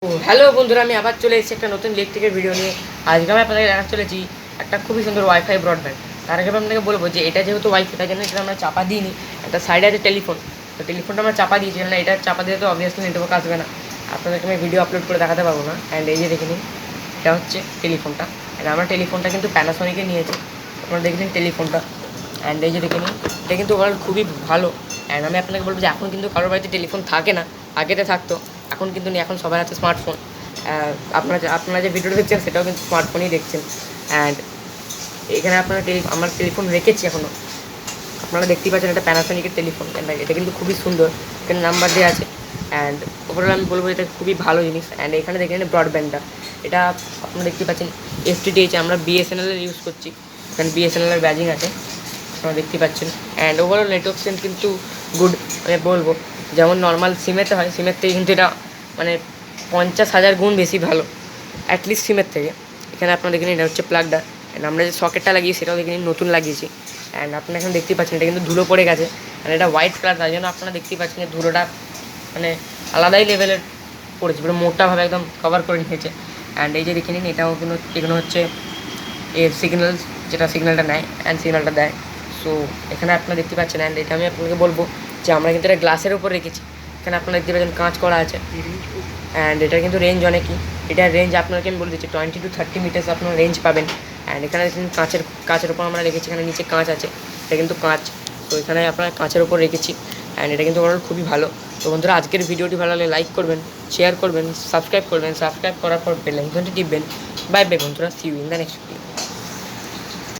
Hello বন্ধুরা, আমি আবার চলে এসেছি একটা নতুন ইলেকট্রিকের ভিডিও নিয়ে। আজকে আমি আপনাদের দেখাতে চলেছি একটা খুবই সুন্দর ওয়াইফাই ব্রডব্যান্ড। তার আগে আমি আপনাকে বলবো যে এটা যেহেতু ওয়াইফাই, তার জন্য এটা আমরা চাপা দিইনি। একটা সাইডে আছে টেলিফোন, তো টেলিফোনটা আমরা চাপা দিয়েছি, কারণ এটা চাপা দিয়ে তো অবভিয়াসলি নেটওয়ার্ক আসবে না, আপনাদেরকে আমি ভিডিও আপলোড করে দেখাতে পারবো না। অ্যান্ড এই যে দেখে নিন, এটা হচ্ছে টেলিফোনটা। অ্যান্ড আমরা টেলিফোনটা কিন্তু প্যানাসোনিকে নিয়েছি, আপনারা দেখে নিন টেলিফোনটা। অ্যান্ড এই যে দেখে নিন, এটা কিন্তু ওভারঅল খুবই ভালো। অ্যান্ড আমি আপনাকে বলবো যে এখন কিন্তু কারোর বাড়িতে টেলিফোন থাকে না, আগেতে থাকতো, এখন কিন্তু নেই। এখন সবার হাতে স্মার্টফোন। আপনারা যে ভিডিওটা দেখছেন সেটাও কিন্তু স্মার্টফোনেই দেখছেন। অ্যান্ড এখানে আপনারা আমার টেলিফোন রেখেছি এখনও, আপনারা দেখতেই পাচ্ছেন এটা প্যানাসোনিকের টেলিফোন। অ্যান্ড এটা কিন্তু খুবই সুন্দর, এখানে নাম্বার দেওয়া আছে। অ্যান্ড ওভারঅল আমি বলবো এটা খুবই ভালো জিনিস। অ্যান্ড এখানে দেখেন ব্রডব্যান্ডটা, এটা আপনারা দেখতে পাচ্ছেন এফটিডিএইচ, আমরা বিএসএনএলের ইউজ করছি, এখানে বিএসএনএলের ব্যাজিং আছে, আপনারা দেখতে পাচ্ছেন। অ্যান্ড ওভারঅল নেটওয়ার্ক স্ট্রেন্থ কিন্তু গুড, আমি বলবো যেমন নর্মাল সিমেতে হয়, সিমের থেকে কিন্তু এটা মানে 50,000 গুণ বেশি ভালো, অ্যাটলিস্ট সিমের থেকে। এখানে আপনারা দেখে নিন, এটা হচ্ছে প্লাগটা। অ্যান্ড আমরা যে সকেটটা লাগিয়েছি সেটাও দেখে নিন, নতুন লাগিয়েছি। অ্যান্ড আপনারা এখন দেখতেই পাচ্ছেন এটা কিন্তু ধুলো পড়ে গেছে, অ্যান্ড এটা হোয়াইট কালার, তাই জন্য আপনারা দেখতেই পাচ্ছেন যে ধুলোটা মানে আলাদাই লেভেলের পড়েছে, পুরো মোটাভাবে একদম কভার করে নিয়েছে। অ্যান্ড এই যে দেখে নিন, এগুলো হচ্ছে এর সিগন্যাল, যেটা সিগন্যালটা নেয় অ্যান্ড সিগন্যালটা দেয়। সো এখানে আপনারা দেখতে পাচ্ছেন। অ্যান্ড এটা আমি আপনাকে বলবো যে আমরা কিন্তু এটা গ্লাসের উপর রেখেছি, এখানে আপনারা দেখতে পাচ্ছেন কাঁচ করা আছে। অ্যান্ড এটার কিন্তু রেঞ্জ অনেকই, এটার রেঞ্জ আপনাকে আমি বলে দিচ্ছি 20 to 30 মিটার্স আপনার রেঞ্জ পাবেন। অ্যান্ড এখানে কাঁচের উপর আমরা রেখেছি, এখানে নিচে কাঁচ আছে, এটা কিন্তু কাঁচ, তো এখানে আপনার কাঁচের ওপর রেখেছি। অ্যান্ড এটা কিন্তু ওভারঅল খুবই ভালো। তো বন্ধুরা, আজকের ভিডিওটি ভালো লাগলে লাইক করবেন, শেয়ার করবেন, সাবস্ক্রাইব করার পর বেল আইকনটি টিপবেন। বাই বাই বন্ধুরা, see you in the next video.